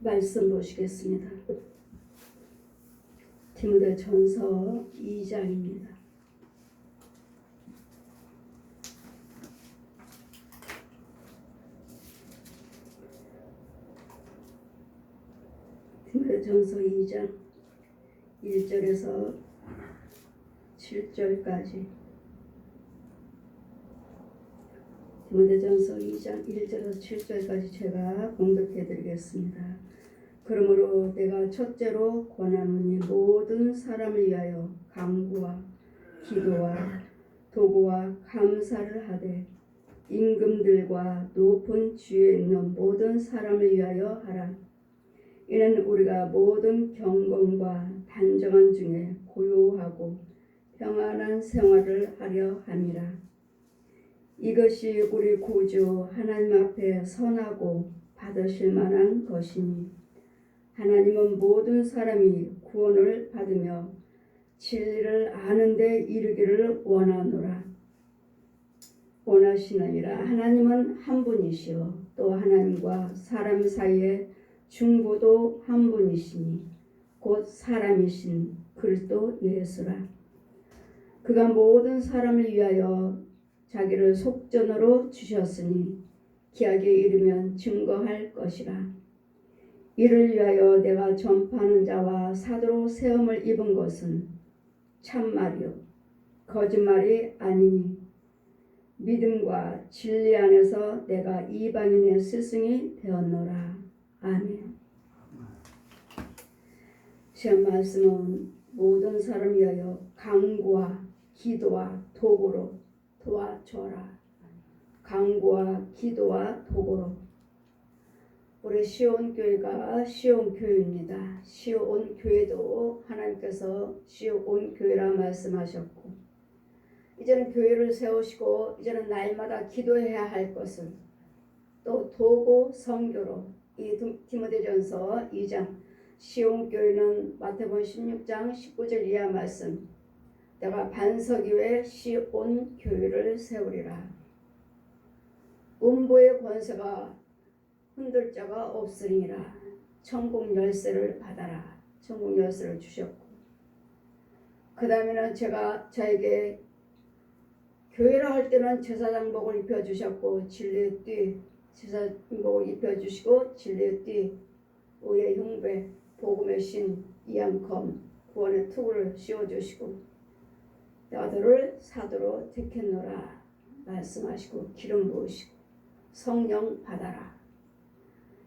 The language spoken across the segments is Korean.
말씀 보시겠습니다. 디모데전서 2장입니다. 디모데전서 2장 1절에서 7절까지. 디모데전서 2장 1절에서 7절까지 제가 공독해 드리겠습니다. 그러므로 내가 첫째로 권하노니 모든 사람을 위하여 간구와 기도와 도구와 감사를 하되 임금들과 높은 지위에 있는 모든 사람을 위하여 하라. 이는 우리가 모든 경건과 단정한 중에 고요하고 평안한 생활을 하려 함이라. 이것이 우리 구주 하나님 앞에 선하고 받으실 만한 것이니 하나님은 모든 사람이 구원을 받으며 진리를 아는 데 이르기를 원하시느니라. 하나님은 한 분이시요 또 하나님과 사람 사이에 중보도 한 분이시니 곧 사람이신 그리스도 예수라. 그가 모든 사람을 위하여 자기를 속전으로 주셨으니 기약에 이르면 증거할 것이라. 이를 위하여 내가 전파하는 자와 사도로 세움을 입은 것은 참말이요 거짓말이 아니니 믿음과 진리 안에서 내가 이방인의 스승이 되었노라. 아멘. 시험 말씀은 모든 사람을 위하여 간구와 기도와 도구로 도와줘라. 간구와 기도와 도구로. 우리 시온교회가 시온교회입니다. 시온교회도 하나님께서 시온교회라 말씀하셨고 이제는 교회를 세우시고 이제는 날마다 기도해야 할 것을 또 도구 선교로 이 디모데전서 2장 시온교회는 마태복음 16장 19절 이하 말씀 내가 반석 위에 시온교회를 세우리라. 음부의 권세가 흔들 자가 없으리라. 천국 열쇠를 받아라. 천국 열쇠를 주셨고 그 다음에는 제가 저에게 교회라 할 때는 제사장복을 입혀주셨고 진리의 띠 제사장복을 입혀주시고 진리의 띠 의의 흉배 복음의 신 이양검 구원의 투구를 씌워주시고 너들을 사도로 택했노라 말씀하시고 기름 부으시고 성령 받아라.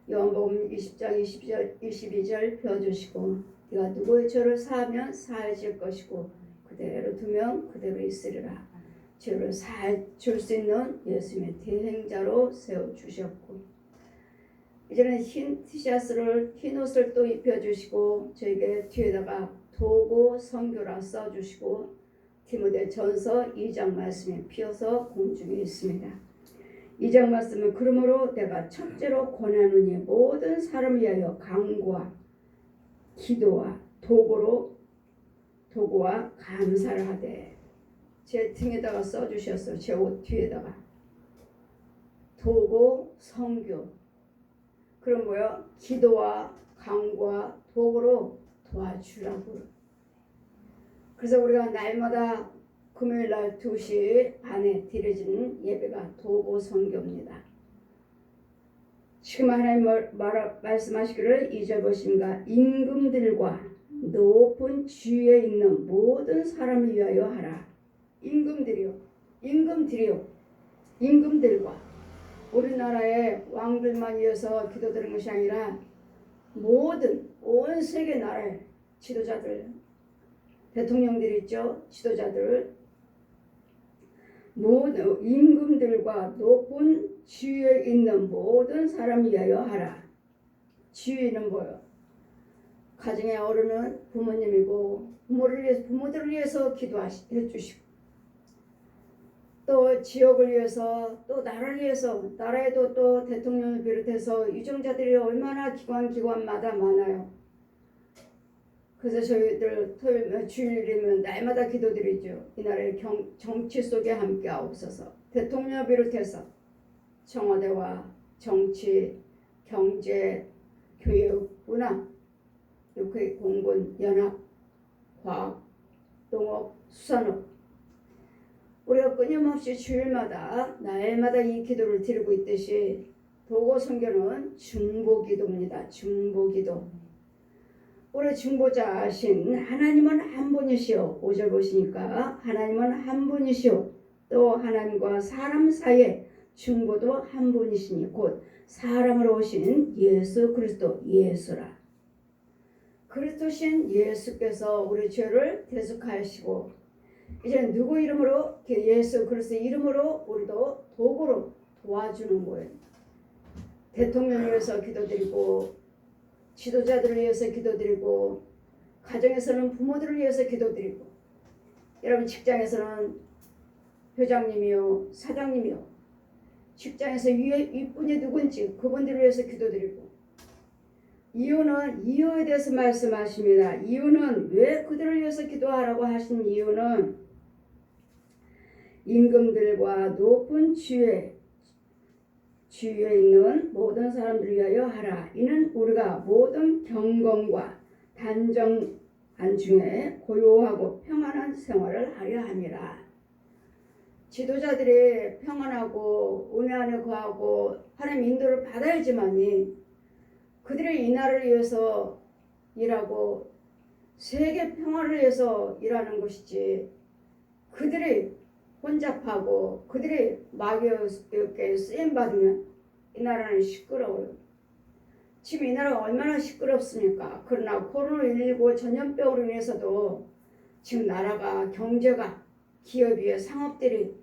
요한복음 20장 22절 펴주시고 네가 누구의 죄를 사하면 사해질 것이고 그대로 두면 그대로 있으리라. 죄를 사해줄 수 있는 예수님의 대행자로 세워주셨고 이제는 흰 티셔츠를 흰 옷을 또 입혀주시고 저에게 뒤에다가 도구 선교라 써주시고 디모데전서 2장 말씀에 피어서 공중에 있습니다. 2장 말씀은 그러므로 내가 첫째로 권하노니 모든 사람을 위하여 간구와 기도와 도구와 감사를 하되 제 등에다가 써주셨어요. 제 옷 뒤에다가 도구 선교 그럼 뭐요? 기도와 간구와 도구로 도와주라고. 그래서 우리가 날마다 금요일날 2시 반에 드려지는 예배가 도구 선교입니다. 지금 하나님 말씀하시기를 2절 보십니까? 임금들과 높은 지위에 있는 모든 사람을 위하여 하라. 임금들과 우리나라의 왕들만 위해서 기도드리는 것이 아니라 온 세계 나라의 지도자들 대통령들이 있죠. 지도자들 모든 임금들과 높은 지위에 있는 모든 사람을 위하여 하라. 지위는 뭐예요? 가정의 어른은 부모님이고 부모들을 위해서 기도해 주시고 또 지역을 위해서 또 나라를 위해서 나라에도 또 대통령을 비롯해서 유정자들이 얼마나 기관마다 많아요. 그래서 저희들 토요일 주일이면 날마다 기도드리죠. 이 나라의 정치 속에 함께 하옵소서. 대통령을 비롯해서 청와대와 정치, 경제, 교육, 문화, 육회, 공군, 연합, 과학, 농업, 수산업. 우리가 끊임없이 주일마다 날마다 이 기도를 드리고 있듯이 도고 선교는 중보기도입니다. 중보기도. 우리 중보자신 하나님은 한 분이시오. 5절 보시니까 하나님은 한 분이시오. 또 하나님과 사람 사이에 중보도 한 분이시니 곧 사람으로 오신 예수 그리스도 예수라. 그리스도신 예수께서 우리 죄를 대속하시고 이제 누구 이름으로? 예수 그리스도 이름으로 우리도 도구로 도와주는 거예요. 대통령을 위해서 기도드리고 지도자들을 위해서 기도드리고 가정에서는 부모들을 위해서 기도드리고 여러분 직장에서는 회장님이요 사장님이요 직장에서 윗분이 누군지 그분들을 위해서 기도드리고 이유는 이유에 대해서 말씀하십니다. 이유는 왜 그들을 위해서 기도하라고 하신 이유는 임금들과 높은 주위에 있는 모든 사람들을 위하여 하라. 이는 우리가 모든 경건과 단정 안중에 고요하고 평안한 생활을 하려 함이라. 지도자들이 평안하고 은혜 안에 거하고 하나님 인도를 받아야지만이 그들의 이 나라를 위해서 일하고 세계 평화를 위해서 일하는 것이지 그들이 혼잡하고 그들이 마귀에게 쓰임받으면 이 나라는 시끄러워요. 지금 이 나라가 얼마나 시끄럽습니까? 그러나 코로나19 전염병으로 인해서도 지금 나라가 경제가 기업이 상업들이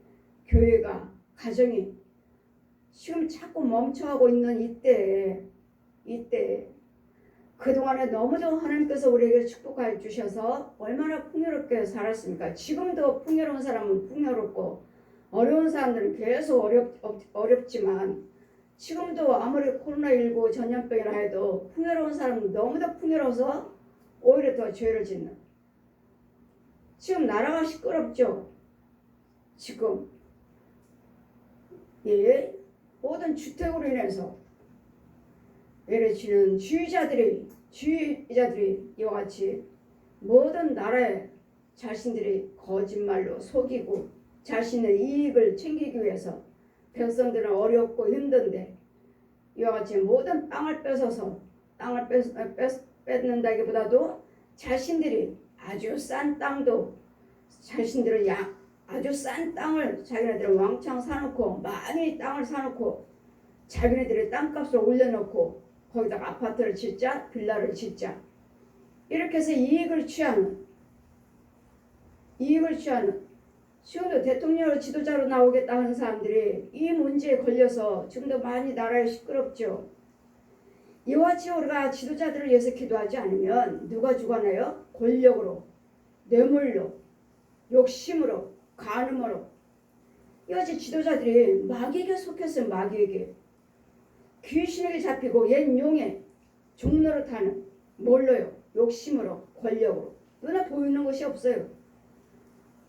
교회가 가정이 지금 자꾸 멈춰가고 있는 이때 그동안에 너무도 하나님께서 우리에게 축복해 주셔서 얼마나 풍요롭게 살았습니까? 지금도 풍요로운 사람은 풍요롭고 어려운 사람들은 계속 어렵지만 지금도 아무리 코로나19 전염병이라 해도 풍요로운 사람은 너무도 풍요로워서 오히려 더 죄를 짓는 지금 나라가 시끄럽죠? 지금 모든 주택으로 인해서 외래치는 주의자들이 이와 같이 모든 나라에 자신들이 거짓말로 속이고 자신의 이익을 챙기기 위해서 백성들은 어렵고 힘든데 이와 같이 모든 땅을 뺏어서 땅을 뺏는다기보다도 자신들이 아주 싼 땅도 자신들은 아주 싼 땅을 자기네들은 왕창 사놓고 많이 땅을 사놓고 자기네들의 땅값을 올려놓고 거기다가 아파트를 짓자 빌라를 짓자 이렇게 해서 이익을 취하는 지금도 대통령으로 지도자로 나오겠다 하는 사람들이 이 문제에 걸려서 지금도 많이 나라에 시끄럽죠. 이와 같이 우리가 지도자들을 위해서 기도하지 않으면 누가 죽어나요? 권력으로, 뇌물로, 욕심으로, 간음으로 이와 같이 지도자들이 마귀에게 속했어요. 마귀에게 귀신에게 잡히고 옛 용에 종로로 타는 뭘로요? 욕심으로 권력으로 눈에 보이는 것이 없어요.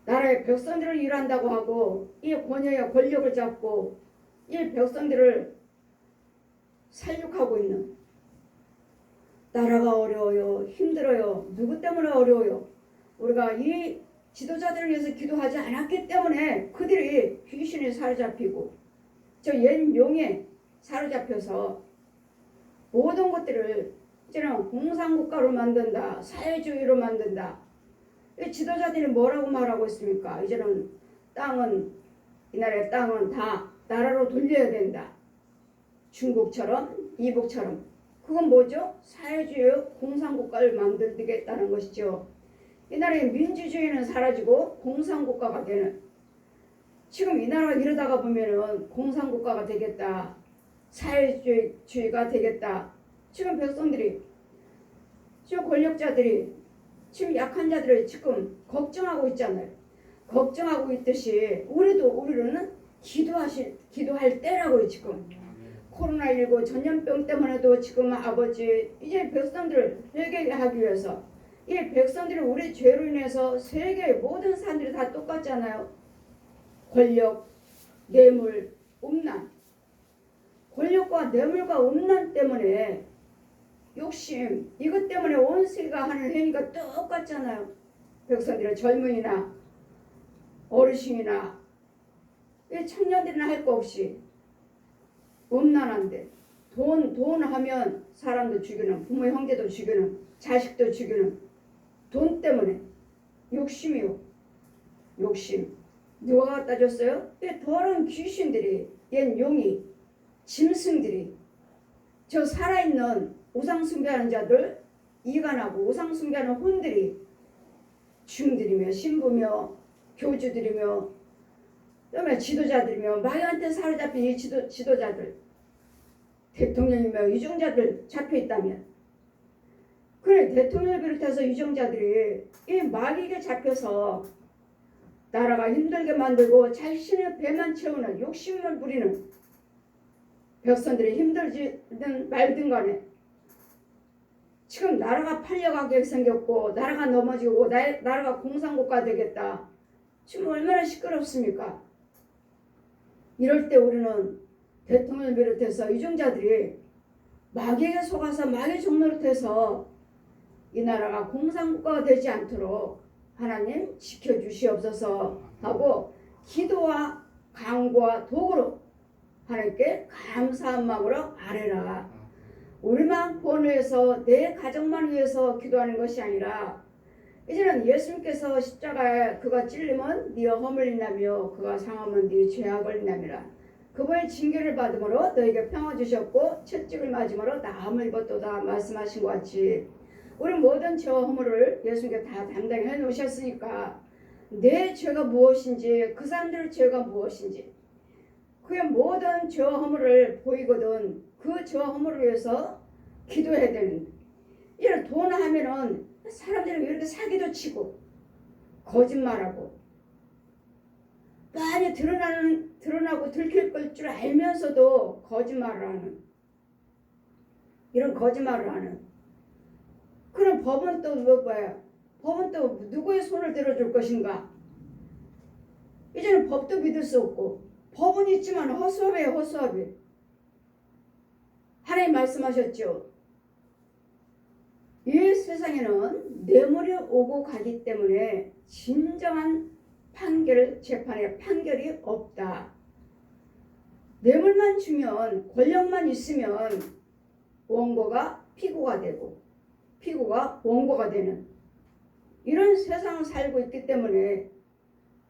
나라의 백성들을 일한다고 하고 이 권위와 권력을 잡고 이 백성들을 살육하고 있는 나라가 어려워요. 힘들어요. 누구 때문에 어려워요? 우리가 이 지도자들을 위해서 기도하지 않았기 때문에 그들이 귀신에 사로잡히고 저 옛 용에 사로잡혀서 모든 것들을 이제는 공산국가로 만든다. 사회주의로 만든다. 이 지도자들이 뭐라고 말하고 있습니까? 이제는 이 나라의 땅은 다 나라로 돌려야 된다. 중국처럼 이북처럼. 그건 뭐죠? 사회주의 공산국가를 만들겠다는 것이죠. 이 나라의 민주주의는 사라지고 공산국가가 되는 지금 이 나라가 이러다가 보면은 공산국가가 되겠다. 사회주의가 되겠다. 지금 백성들이 지금 권력자들이 지금 약한 자들을 지금 걱정하고 있잖아요. 걱정하고 있듯이 우리는 기도할 때라고요. 지금 코로나19 전염병 때문에도 지금 아버지 이제 백성들을 회개하게 하기 위해서 이 백성들이 우리 죄로 인해서 세계의 모든 사람들이 다 똑같잖아요. 권력, 뇌물, 음란 권력과 뇌물과 음란 때문에 욕심, 이것 때문에 온 세계가 하는 행위가 똑같잖아요. 백성들은 젊은이나 어르신이나 이 청년들이나 할 거 없이 음란한데 돈 하면 사람도 죽이는, 부모 형제도 죽이는, 자식도 죽이는 돈 때문에 욕심이요. 욕심. 누가 갖다 줬어요? 이 더러운 귀신들이, 옛 용이, 짐승들이 저 살아있는 우상 숭배하는 자들, 이간하고 우상 숭배하는 혼들이 중들이며 신부며 교주들이며 그다음에 지도자들이며 마귀한테 사로잡힌 이 지도자들, 대통령이며 유정자들 잡혀있다면, 그래 대통령을 비롯해서 유정자들이 이 마귀에게 잡혀서 나라가 힘들게 만들고 자신의 배만 채우는 욕심을 부리는 백성들이 힘들든 말든 간에 지금 나라가 팔려가게 생겼고 나라가 넘어지고 나라가 공산국가 되겠다. 지금 얼마나 시끄럽습니까? 이럴 때 우리는 대통령을 비롯해서 유정자들이 마귀에게 속아서 마귀 종노릇해서 이 나라가 공산국가가 되지 않도록 하나님 지켜주시옵소서 하고 기도와 간구와 도구로 하나님께 감사한 마음으로 아뢰라. 우리만 구원해서 내 가정만 위해서 기도하는 것이 아니라 이제는 예수님께서 십자가에 그가 찔리면 네 허물 인나며 그가 상하면 네 죄악을 인나미라. 그분의 징계를 받음으로 너에게 평화 주셨고 채찍을 맞음으로 나음을 입었도다 말씀하신 것 같이 우리 모든 죄와 허물을 예수님께 다 담당히 해놓으셨으니까 내 죄가 무엇인지 그 사람들의 죄가 무엇인지 그의 모든 죄와 허물을 보이거든 그 죄와 허물을 위해서 기도해야 되는데 이런 돈 하면은 사람들이 이렇게 사기도 치고 거짓말하고 많이 드러나고 들킬 걸 줄 알면서도 거짓말을 하는 이런 거짓말을 하는 그럼 법은 또 뭐야? 법은 또 누구의 손을 들어줄 것인가? 이제는 법도 믿을 수 없고 법은 있지만 허수아비예요. 허수아비. 하나님 말씀하셨죠. 이 세상에는 뇌물이 오고 가기 때문에 진정한 재판에 판결이 없다. 뇌물만 주면 권력만 있으면 원고가 피고가 되고 피고가 원고가 되는 이런 세상을 살고 있기 때문에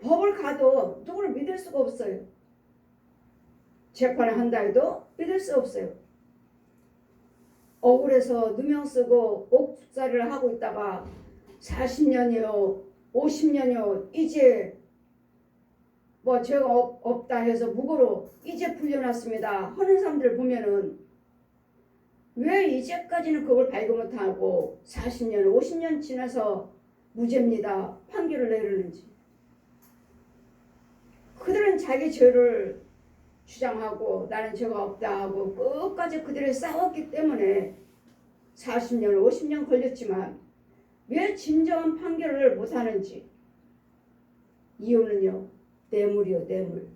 법을 가도 누구를 믿을 수가 없어요. 재판을 한다 해도 믿을 수 없어요. 억울해서 누명 쓰고 옥살이를 하고 있다가 40년이요 50년이요 이제 뭐 죄가 없다 해서 무고로 이제 풀려났습니다 하는 사람들 보면은 왜 이제까지는 그걸 발견 못하고 40년 50년 지나서 무죄입니다 판결을 내리는지. 그들은 자기 죄를 주장하고 나는 죄가 없다 하고 끝까지 그들이 싸웠기 때문에 40년 50년 걸렸지만 왜 진정한 판결을 못하는지. 이유는요 뇌물이요 뇌물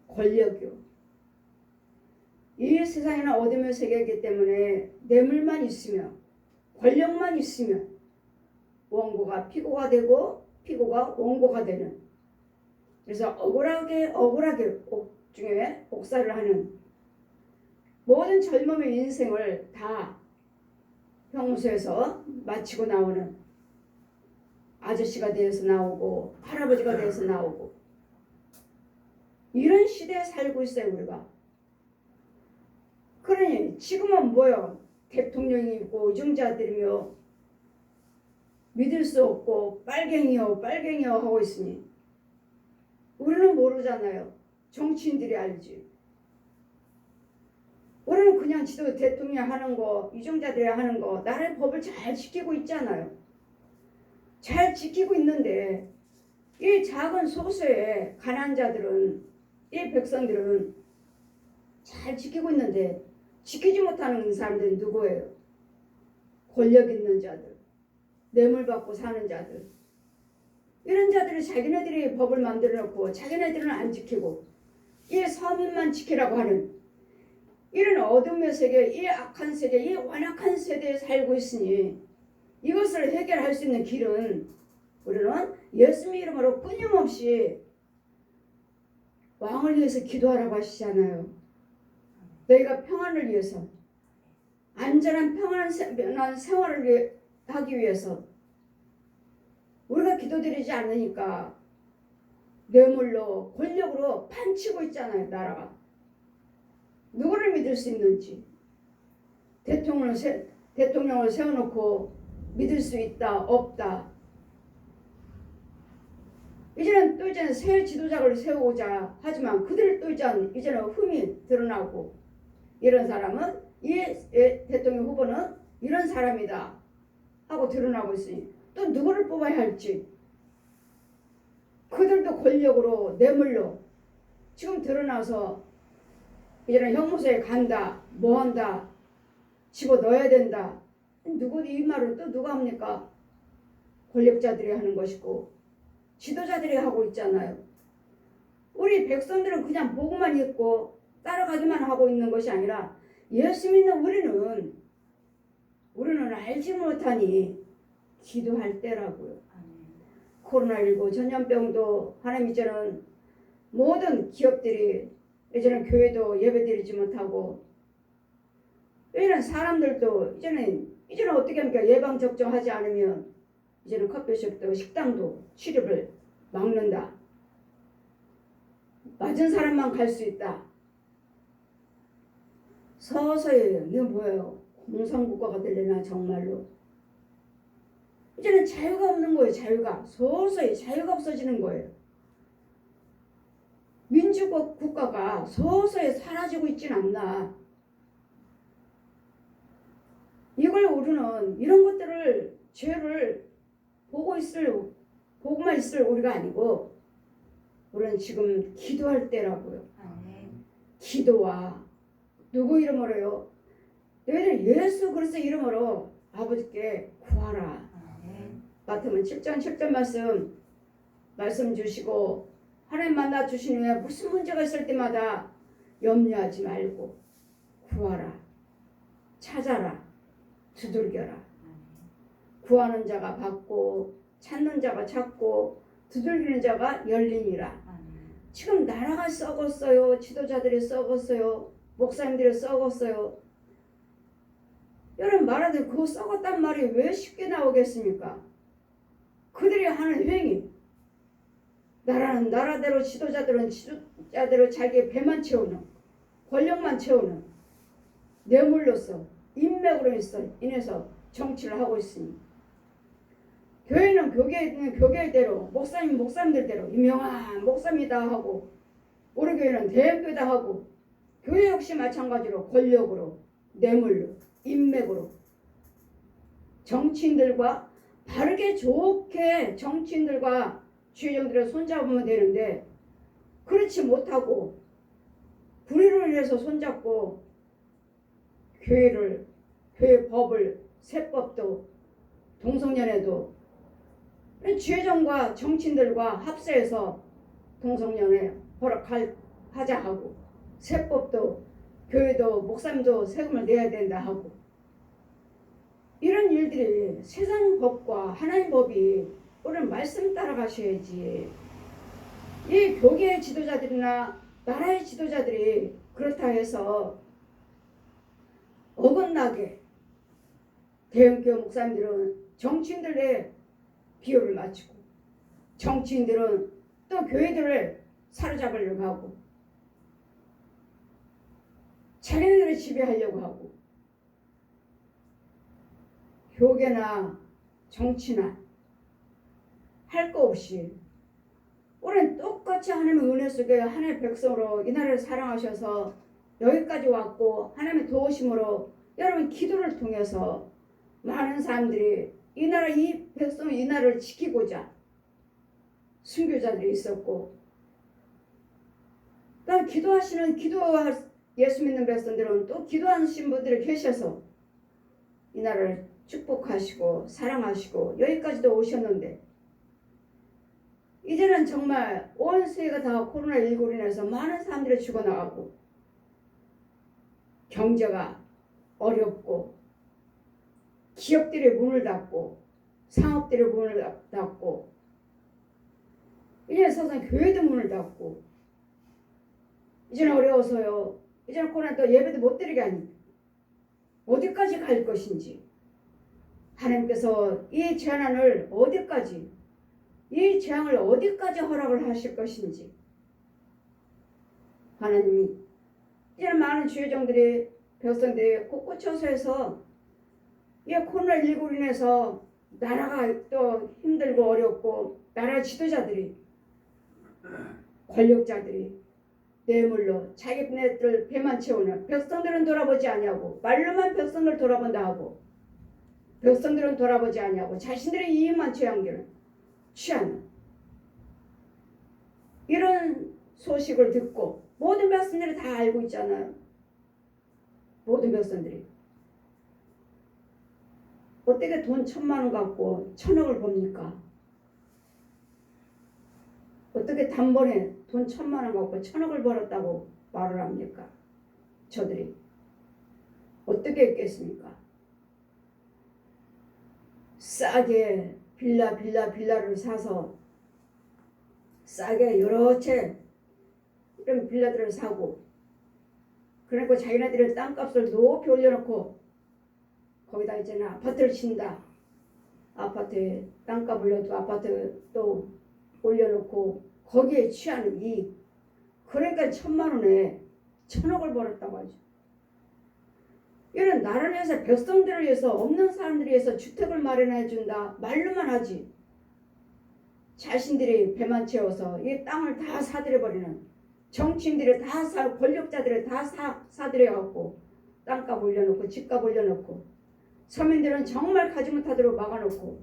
권력이요. 이 세상에는 어둠의 세계이기 때문에 뇌물만 있으면 권력만 있으면 원고가 피고가 되고 피고가 원고가 되는 그래서 억울하게 옥중에 옥살을 하는 모든 젊음의 인생을 다 형무소에서 마치고 나오는 아저씨가 되어서 나오고 할아버지가 되어서 나오고 이런 시대에 살고 있어요 우리가. 그러니 지금은 뭐요? 대통령이고 유정자들이며 믿을 수 없고 빨갱이요 하고 있으니 우리는 모르잖아요. 정치인들이 알지. 우리는 그냥 지도 대통령 하는 거 유정자들이 하는 거 나라의 법을 잘 지키고 있잖아요. 잘 지키고 있는데 이 작은 소수의 가난한 자들은 이 백성들은 잘 지키고 있는데 지키지 못하는 사람들은 누구예요? 권력 있는 자들, 뇌물 받고 사는 자들. 이런 자들이 자기네들이 법을 만들어 놓고 자기네들은 안 지키고 이 서민만 지키라고 하는 이런 어둠의 세계, 이 악한 세계, 이 완악한 세대에 살고 있으니 이것을 해결할 수 있는 길은 우리는 예수님 이름으로 끊임없이 왕을 위해서 기도하라고 하시잖아요. 너희가 평안을 위해서, 안전한 평안한 생활을 하기 위해서 우리가 기도드리지 않으니까 뇌물로 권력으로 판치고 있잖아요. 나라가 누구를 믿을 수 있는지. 대통령을 세워놓고 믿을 수 있다 없다. 이제는 또 새 지도자를 세우고자 하지만 그들을 또 이제는 흠이 드러나고, 이런 사람은 이 대통령 후보는 이런 사람이다 하고 드러나고 있으니 또 누구를 뽑아야 할지, 그들도 권력으로 뇌물로 지금 드러나서 이제는 형무소에 간다, 뭐 한다, 집어넣어야 된다. 이 말을 또 누가 합니까? 권력자들이 하는 것이고 지도자들이 하고 있잖아요. 우리 백성들은 그냥 보고만 있고 따라가기만 하고 있는 것이 아니라 예수 믿는 우리는 알지 못하니 기도할 때라고요. 코로나19 전염병도 하나님 이제는 모든 기업들이 이제는 교회도 예배드리지 못하고, 이런 사람들도 이제는 어떻게 합니까? 예방 접종하지 않으면 이제는 커피숍도 식당도 출입을 막는다. 맞은 사람만 갈 수 있다. 서서히 이게 뭐예요? 공산국가가 되려나 정말로. 이제는 자유가 없는 거예요. 서서히 자유가 없어지는 거예요. 민주국 국가가 서서히 사라지고 있진 않나. 이걸 우리는 이런 것들을 죄를 보고만 있을 우리가 아니고 우리는 지금 기도할 때라고요. 기도와 누구 이름으로요? 너희들 예수 그리스도 이름으로 아버지께 구하라. 마태복음 7장 7절 말씀 주시고, 하나님 만나 주신 후에 무슨 문제가 있을 때마다 염려하지 말고 구하라, 찾아라, 두들겨라. 구하는 자가 받고, 찾는 자가 찾고, 두들기는 자가 열리니라. 지금 나라가 썩었어요. 지도자들이 썩었어요. 목사님들이 썩었어요. 여러분 말하는 그 썩었단 말이 왜 쉽게 나오겠습니까? 그들이 하는 행위, 나라는 나라대로, 지도자들은 지도자대로 자기의 배만 채우는, 권력만 채우는, 뇌물로서 인맥으로 인해서 정치를 하고 있으니, 교회는 교회대로, 목사님들대로 유명한 목사입니다 하고, 우리 교회는 대학교다 하고, 교회 역시 마찬가지로 권력으로, 뇌물로, 인맥으로 정치인들과 바르게 좋게 정치인들과 주의정들을 손잡으면 되는데, 그렇지 못하고 불의로 인해서 손잡고 교회 법을, 세법도, 동성연애도 주의정과 정치인들과 합세해서 동성연애 허락하자 하고, 세법도 교회도 목사님도 세금을 내야 된다 하고, 이런 일들이 세상 법과 하나님 법이 우리는 말씀 따라가셔야지. 이 교계의 지도자들이나 나라의 지도자들이 그렇다 해서 어긋나게 대형교회 목사님들은 정치인들의 비호를 맞추고, 정치인들은 또 교회들을 사로잡으려고 하고, 자기네들을 지배하려고 하고, 교계나 정치나 할 거 없이 우리는 똑같이 하나님의 은혜 속에 하나님의 백성으로 이 나라를 사랑하셔서 여기까지 왔고, 하나님의 도우심으로 여러분 기도를 통해서 많은 사람들이 이 백성, 이 나라를 지키고자 순교자들이 있었고, 또 예수 믿는 백성들은 또 기도하신 분들이 계셔서 이 나라를 축복하시고 사랑하시고 여기까지도 오셨는데, 이제는 정말 온 세계가 다 코로나19로 인해서 많은 사람들이 죽어나가고 경제가 어렵고 기업들의 문을 닫고 상업들의 문을 닫고 이제 서서 교회도 문을 닫고 이제는 어려워서요. 이제는 코로나 또 예배도 못 드리게 하니 어디까지 갈 것인지 하나님께서 이 재난을 어디까지 이 재앙을 어디까지 허락을 하실 것인지 하나님이 이제는 많은 주의종들이 백성들이 곳곳처서에서 이 코로나19로 인해서 나라가 또 힘들고 어렵고 나라 지도자들이 권력자들이 뇌물로 자기네들 배만 채우는 백성들은 돌아보지 아니하고 말로만 백성들 돌아본다 하고 백성들은 돌아보지 아니하고 자신들의 이익만 취하는 이런 소식을 듣고 모든 백성들이 다 알고 있잖아요. 모든 백성들이 어떻게 돈 1,000만 원 갖고 1,000억을 법니까? 어떻게 단번에 돈 1,000만 원 갖고 1,000억을 벌었다고 말을 합니까? 저들이 어떻게 했겠습니까? 싸게 빌라를 사서 싸게 여러 채 이런 빌라들을 사고 그러니까 자기네들의 땅값을 높이 올려놓고 거기다 이제는 아파트를 친다. 아파트에 땅값 올려도 아파트 또 올려놓고 거기에 취하는 이익. 그러니까 1,000만 원에 1,000억을 벌었다고 하죠. 이런 나라를 위해서 백성들을 위해서 없는 사람들을 위해서 주택을 마련해 준다. 말로만 하지. 자신들이 배만 채워서 이 땅을 다 사들여버리는 정치인들이 다 권력자들이 다 사들여갖고 땅값 올려놓고 집값 올려놓고 서민들은 정말 가지 못하도록 막아놓고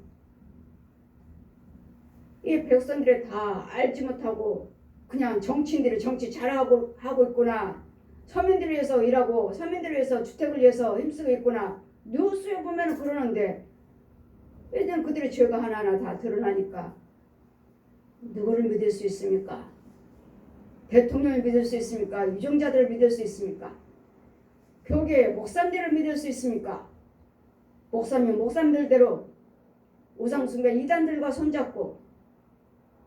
이 백성들이 다 알지 못하고 그냥 정치인들이 정치 잘하고 있구나. 서민들을 위해서 일하고 서민들을 위해서 주택을 위해서 힘쓰고 있구나. 뉴스에 보면 그러는데 일단 그들의 죄가 하나하나 다 드러나니까 누구를 믿을 수 있습니까? 대통령을 믿을 수 있습니까? 유정자들을 믿을 수 있습니까? 교계 목사님들을 믿을 수 있습니까? 목사님들대로 우상숭배 이단들과 손잡고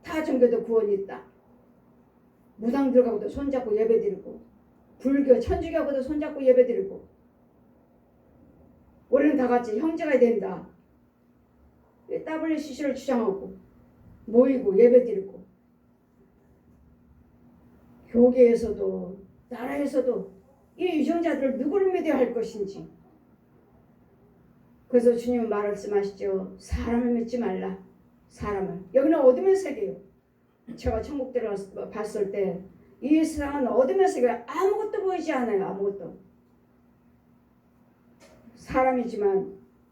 타 종교도 구원이 있다. 무당들하고도 손잡고 예배드리고 불교 천주교하고도 손잡고 예배드리고 우리는 다 같이 형제가 된다. WCC를 주장하고 모이고 예배드리고 교계에서도 나라에서도 이 유정자들을 누구를 믿어야 할 것인지. 그래서 주님은 말씀하시죠. 사람을 믿지 말라. 사람을. 여기는 어둠의 세계예요. 제가 천국 들어갔을 봤을 때 이 세상은 어둠의 세계예요. 아무것도 보이지 않아요. 아무것도.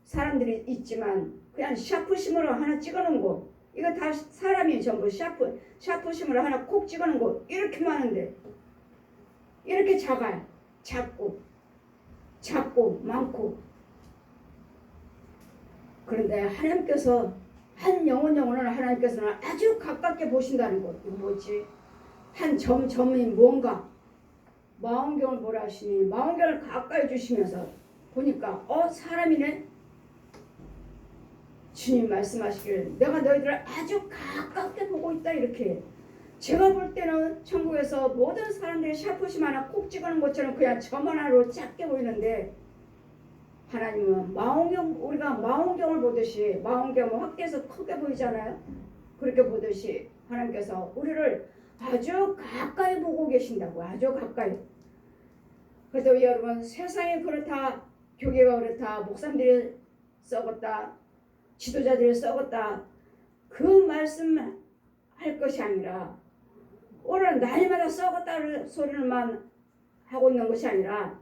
사람들이 있지만 그냥 샤프심으로 하나 찍어놓은 거. 이거 다 사람이 전부 샤프심으로 하나 콕 찍어놓은 거. 이렇게 많은데 이렇게 작아요. 작고 많고. 그런데 하나님께서 한 영혼을 하나님께서는 아주 가깝게 보신다는 것. 이거 뭐지? 한 점이 뭔가 망원경을 보라 하시니 망원경을 가까이 주시면서 보니까 사람이네. 주님 말씀하시길 내가 너희들을 아주 가깝게 보고 있다. 이렇게 제가 볼 때는 천국에서 모든 사람들이 샤프심 하나 콕 찍어놓은 것처럼 그냥 점 하나로 작게 보이는데 하나님은 우리가 망원경을 보듯이 망원경을 확대해서 크게 보이잖아요. 그렇게 보듯이 하나님께서 우리를 아주 가까이 보고 계신다고. 아주 가까이. 그래서 여러분 세상이 그렇다. 교계가 그렇다. 목사님들이 썩었다. 지도자들이 썩었다. 그 말씀 할 것이 아니라 오늘 날마다 썩었다는 소리만 하고 있는 것이 아니라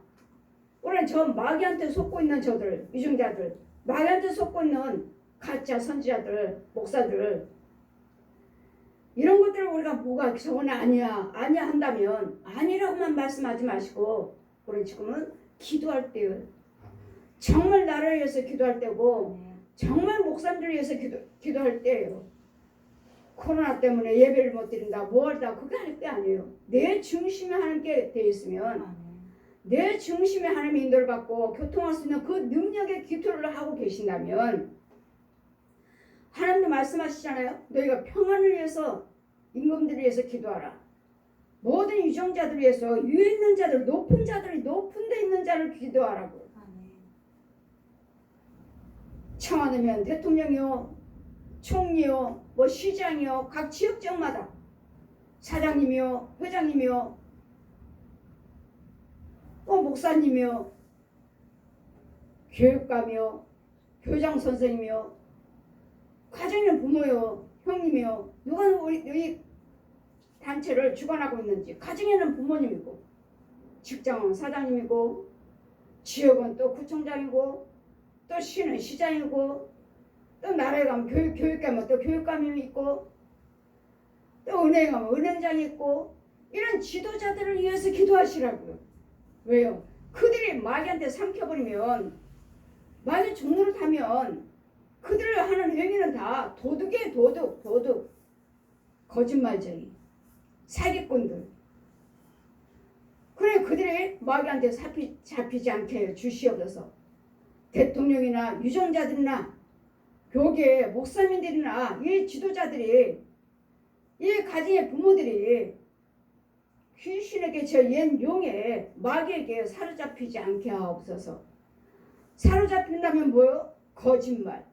오늘 저 마귀한테 속고 있는 저들, 유증자들, 마귀한테 속고 있는 가짜 선지자들, 목사들 이런 것들을 우리가 뭐가 저건 아니야 한다면 아니라고만 말씀하지 마시고 우리 지금은 기도할 때요. 정말 나를 위해서 기도할 때고 정말 목사님들을 위해서 기도할 때예요. 코로나 때문에 예배를 못 드린다, 뭐 한다 그게 할 때 아니에요. 내 중심에 하나님께 돼 있으면 내 중심에 하나님의 인도를 받고 교통할 수 있는 그 능력의 기도를 하고 계신다면 하나님도 말씀하시잖아요. 너희가 평안을 위해서 임금들을 위해서 기도하라. 모든 유정자들을 위해서 위에 있는 자들 높은 자들이 높은 데 있는 자를 기도하라고. 청와대면 대통령이요 총리요 뭐 시장이요 각 지역장마다 사장님이요 회장님이요 목사님이요 교육감이요 교장 선생님이요 가정의 부모요 형님이요 누가 우리 단체를 주관하고 있는지 가정에는 부모님이고 직장은 사장님이고 지역은 또 구청장이고 또 시는 시장이고 또 나라에 가면 교육감은 또 교육감이 있고 또 은행에 가면 은행장이 있고 이런 지도자들을 위해서 기도하시라고요. 왜요? 그들이 마귀한테 삼켜버리면 마귀 종로를 타면 그들을 하는 행위는 다 도둑이에요. 도둑 거짓말쟁이 사기꾼들. 그래 그들이 마귀한테 잡히지 않게 주시옵소서. 대통령이나 유정자들이나 교계 목사님들이나 이 지도자들이 이 가정의 부모들이 귀신에게 저 옛 용에 마귀에게 사로잡히지 않게 하옵소서. 사로잡힌다면 뭐요? 거짓말,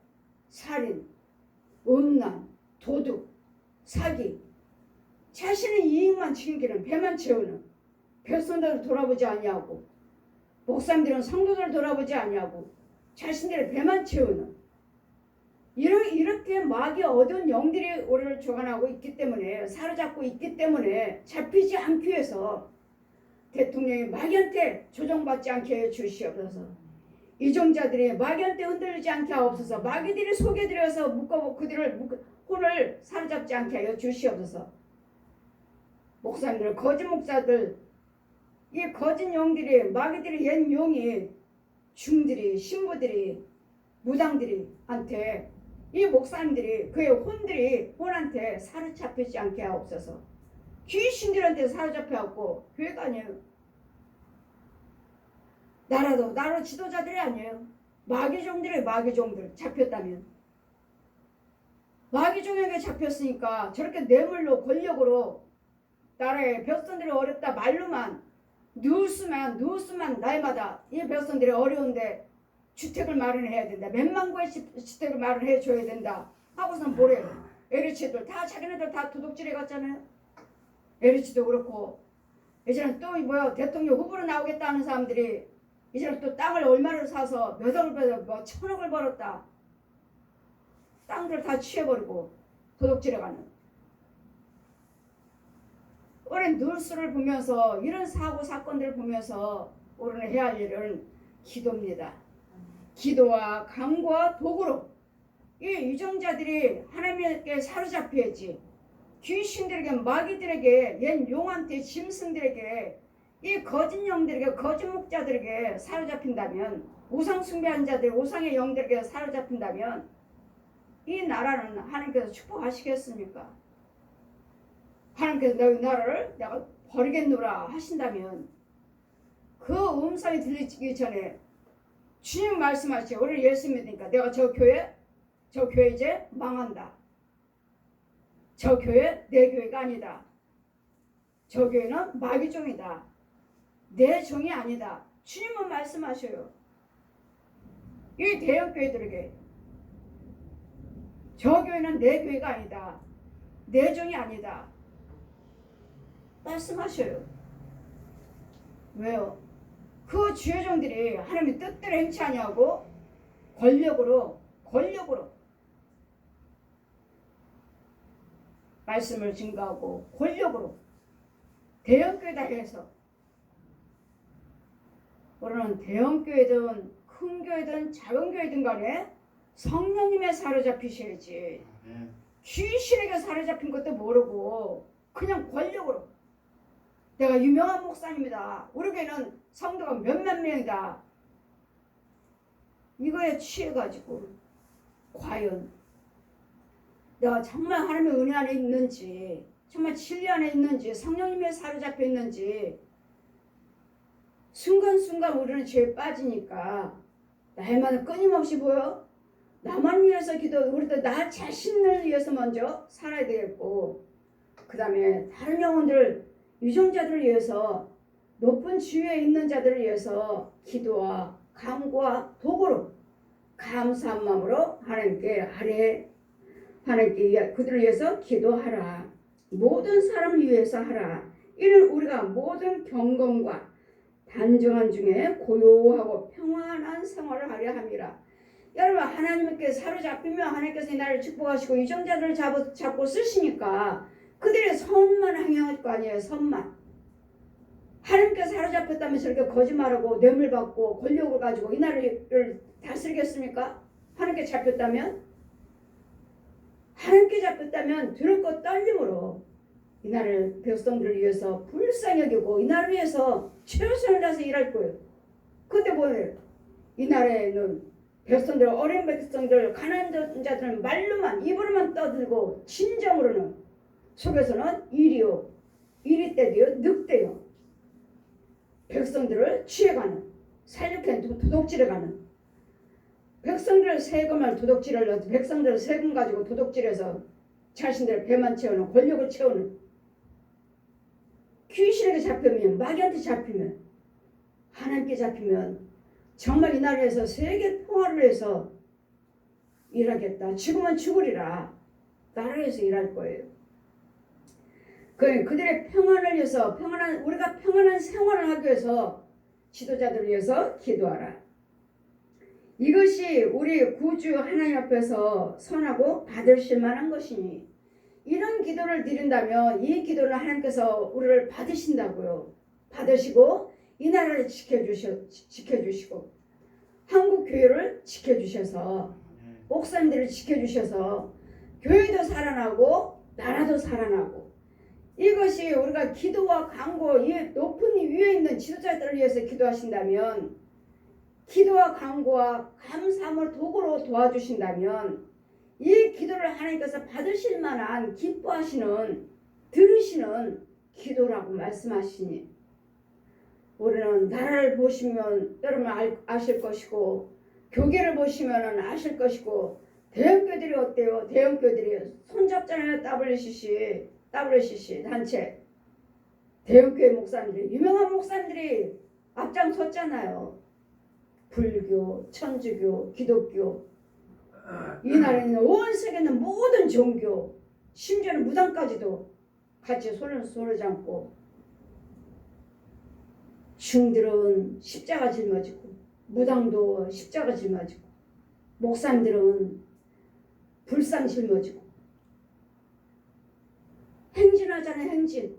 살인, 음란, 도둑, 사기, 자신의 이익만 챙기는 배만 채우는 백성들을 돌아보지 아니하고 목사님들은 성도들을 돌아보지 아니하고 자신들의 배만 채우는 이렇게 마귀 어두운 영들이 우리를 주관하고 있기 때문에 사로잡고 있기 때문에 잡히지 않기 위해서 대통령이 마귀한테 조종받지 않게 해 주시옵소서. 이종자들이 마귀한테 흔들리지 않게 하옵소서. 마귀들이 속여들여서 그들을 혼을 사로잡지 않게 하여 주시옵소서. 목사님들 거짓 목사들 이 거짓 용들이 마귀들이 옛 용이 중들이 신부들이 무당들이 한테 이 목사님들이 그의 혼한테 사로잡히지 않게 하옵소서. 귀신들한테 사로잡혀갖고 교회가 아니에요. 나라 지도자들이 아니에요. 마귀종들 잡혔다면 마귀종에게 잡혔으니까 저렇게 뇌물로 권력으로 나라의 백성들이 어렵다 말로만 누수만 날마다 이 백성들이 어려운데 주택을 마련해야 된다. 몇만 구의 주택을 마련해 줘야 된다. 하고서는 뭐래요? LH들 다 자기네들 다 도둑질해 갔잖아요. LH도 그렇고 이제는 또 대통령 후보로 나오겠다는 사람들이 이제는 또 땅을 얼마를 사서 몇 억을 벌었다. 뭐 천억을 벌었다. 땅들 다 취해버리고 도둑질해 가는. 우리는 뉴스를 보면서 이런 사고 사건들을 보면서 우리는 해야 할 일은 기도입니다. 기도와 강구와 도구로 이 유정자들이 하나님께 사로잡혀야지. 귀신들에게 마귀들에게 옛 용한테 짐승들에게 이 거짓 영들에게 거짓 목자들에게 사로잡힌다면 우상 숭배한 자들 우상의 영들에게 사로잡힌다면 이 나라는 하나님께서 축복하시겠습니까? 하나님께서 너희 나라를 내가 버리겠노라 하신다면 그 음성이 들리기 전에 주님 말씀하시죠. 우리 예수 믿으니까 내가 저 교회 이제 망한다. 저 교회 내 교회가 아니다. 저 교회는 마귀 종이다. 내 종이 아니다. 주님은 말씀하셔요. 이 대형 교회들에게 저 교회는 내 교회가 아니다. 내 종이 아니다. 말씀하셔요. 왜요? 그 주의 종들이 하나님의 뜻대로 행치 아니하고 권력으로 말씀을 증거하고 권력으로 대형교회다 해서 우리는 대형교회든 큰 교회든 작은 교회든 간에 성령님의 사로잡히셔야지. 귀신에게 사로잡힌 것도 모르고 그냥 권력으로 내가 유명한 목사님이다. 우리 교회는 성도가 몇만 명이다. 이거에 취해가지고 과연 내가 정말 하나님의 은혜 안에 있는지 정말 진리 안에 있는지 성령님의 사로잡혀 있는지 순간순간 우리는 죄에 빠지니까 날마다 끊임없이 보여. 나만 위해서 기도, 우리도 나 자신을 위해서 먼저 살아야 되겠고, 그 다음에 다른 영혼들, 유정자들을 위해서, 높은 지위에 있는 자들을 위해서 기도와 간구와 도구로 감사한 마음으로 하나님께 그들을 위해서 기도하라. 모든 사람을 위해서 하라. 이는 우리가 모든 경건과 단정한 중에 고요하고 평안한 생활을 하려 함이라. 여러분, 하나님께 사로잡히면 하나님께서 나를 축복하시고 유정자들을 잡고 쓰시니까 그들의 선만 행할 거 아니에요. 선만. 하나님께 사로잡혔다면 저렇게 거짓말하고 뇌물 받고 권력을 가지고 이 나라를 다스리겠습니까? 하나님께 잡혔다면? 하나님께 잡혔다면 두렵고 떨림으로 이 나라를 백성들을 위해서 불쌍히 여기고 이 나라를 위해서 최선을 다해서 일할 거예요. 근데 뭐예요? 이 나라에는 백성들, 어린 백성들, 가난한 자들은 말로만, 입으로만 떠들고 진정으로는 속에서는 일이 때도요, 늑대요. 백성들을 취해가는, 살육해 도둑질해가는, 백성들을 세금을 도둑질을, 백성들을 세금 가지고 도둑질해서 자신들의 배만 채우는, 권력을 채우는, 귀신에게 잡히면, 마귀한테 잡히면, 하나님께 잡히면 정말 이 나라에서 세계 평화를 위해서 일하겠다. 죽으면 죽으리라. 나라에서 일할 거예요. 그들의 평안을 위해서, 우리가 평안한 생활을 하기 위해서 지도자들을 위해서 기도하라. 이것이 우리 구주 하나님 앞에서 선하고 받으실 만한 것이니, 이런 기도를 드린다면 이 기도를 하나님께서 우리를 받으신다고요. 받으시고 이 나라를 지켜주시고 한국 교회를 지켜주셔서, 목사님들을 지켜주셔서 교회도 살아나고 나라도 살아나고, 이것이 우리가 기도와 간구, 이 높은 위에 있는 지도자들을 위해서 기도하신다면, 기도와 간구와 감사함을 도구로 도와주신다면, 이 기도를 하나님께서 받으실 만한 기뻐하시는, 들으시는 기도라고 말씀하시니, 우리는 나라를 보시면 여러분 아실 것이고, 교계를 보시면 아실 것이고, 대형교들이 어때요? 대형교들이 손잡잖아요. WCC 단체. 대형교회 목사님들이, 유명한 목사님들이 앞장섰잖아요. 불교, 천주교, 기독교, 이 나라에는 온 세계에 있는 모든 종교, 심지어는 무당까지도 같이 손을 잡고, 중들은 십자가 짊어지고, 무당도 십자가 짊어지고, 목사님들은 불상 짊어지고, 행진하잖아요. 행진.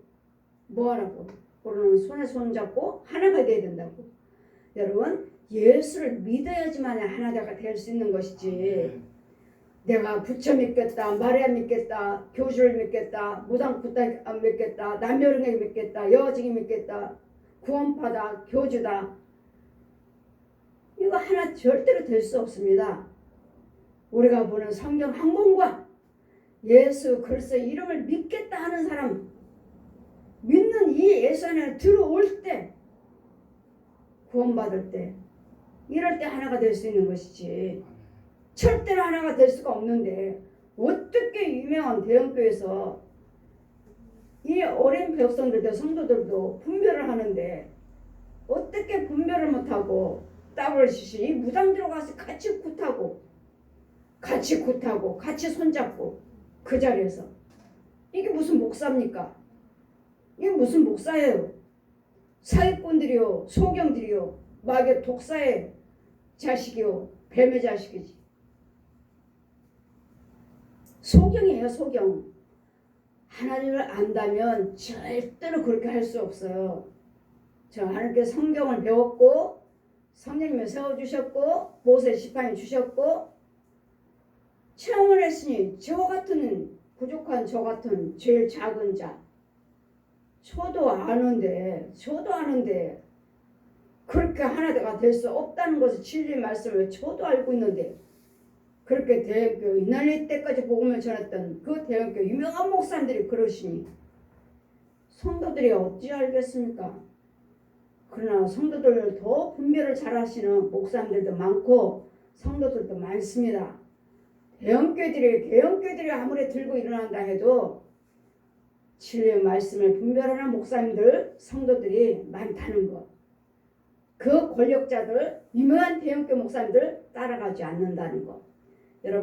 뭐하라고? 우리는 손에 손 잡고 하나가 돼야 된다고. 여러분, 예수를 믿어야지만 하나가 될 수 있는 것이지, 내가 부처 믿겠다, 마리아 믿겠다, 교주를 믿겠다, 무당 부당 안 믿겠다, 남녀릉에 믿겠다, 여직이 믿겠다, 구원파다, 교주다, 이거 하나 절대로 될 수 없습니다. 우리가 보는 성경 한 권과 예수 그리스도 이름을 믿겠다 하는 사람, 믿는 이 예수 안에 들어올 때, 구원받을 때, 이럴 때 하나가 될 수 있는 것이지, 절대로 하나가 될 수가 없는데, 어떻게 유명한 대형교회에서 이 어린 백성들도 성도들도 분별을 하는데, 어떻게 분별을 못하고 WCC 이 무당들 가서 같이 굿하고 같이 손잡고 그 자리에서, 이게 무슨 목사입니까? 이게 무슨 목사예요? 사기꾼들이요, 소경들이요, 마귀 독사의 자식이요, 뱀의 자식이지. 소경이에요, 소경. 하나님을 안다면 절대로 그렇게 할 수 없어요. 저 하나님께 성경을 배웠고, 성령님을 세워주셨고, 모세 지팡이 주셨고, 체험을 했으니 저 같은 부족한, 저 같은 제일 작은 자, 저도 아는데 그렇게 하나가 될 수 없다는 것을 진리 말씀을 저도 알고 있는데, 그렇게 대형교 이날리 때까지 복음을 전했던 그 대형교 유명한 목사님들이 그러시니 성도들이 어찌 알겠습니까? 그러나 성도들 더 분별을 잘하시는 목사님들도 많고 성도들도 많습니다. 대형교회들이 아무리 들고 일어난다 해도 진리의 말씀을 분별하는 목사님들, 성도들이 많다는 것. 그 권력자들, 유명한 대형교회 목사님들 따라가지 않는다는 것.